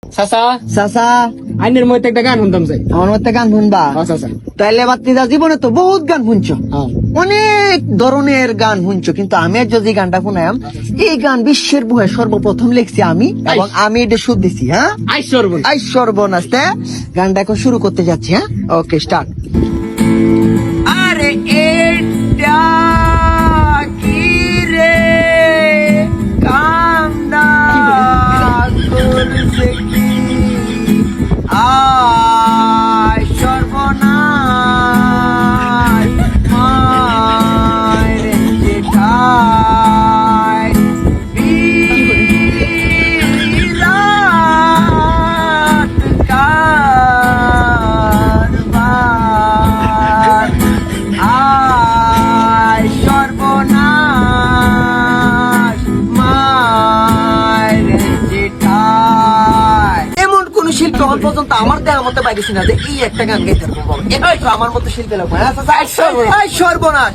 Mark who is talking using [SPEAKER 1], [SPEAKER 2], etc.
[SPEAKER 1] চাচা
[SPEAKER 2] চাচা
[SPEAKER 1] আইনের মধ্যে একটা গান শুনতাম চাই।
[SPEAKER 2] আমার মধ্যে গান শুনবা?
[SPEAKER 1] চাচা
[SPEAKER 2] তাইলে বাত্তিদা জীবনে তো বহুত গান শুনছো, অনেক ধরনের গান শুনছো, কিন্তু আমি আজ যদি গানটা শুনাম, এই গান বিশ্বের বুহে সর্বপ্রথম লিখছি আমি, এবং আমি এটা সুর দিছি। হ্যাঁ,
[SPEAKER 1] আই সর্বন
[SPEAKER 2] আই সর্বনাশতে গানটা এখন শুরু করতে যাচ্ছি। হ্যাঁ, ওকে, স্টার্ট। আরে এটা কি রে কামনা করছে কি, আয় সর্বনাশ মায় রে জেঠাই বিরাট কারবার, আয় সর্বনাশ মায় রে জেঠাই। এমন কোন শিল্পী এখন পর্যন্ত আমার দেওয়ার মতো পাইছি না যে এই একটা গান গাইতে পারবো। এটাই তো আমার মতো শিল্পী লাগবে। সর্বনাশ।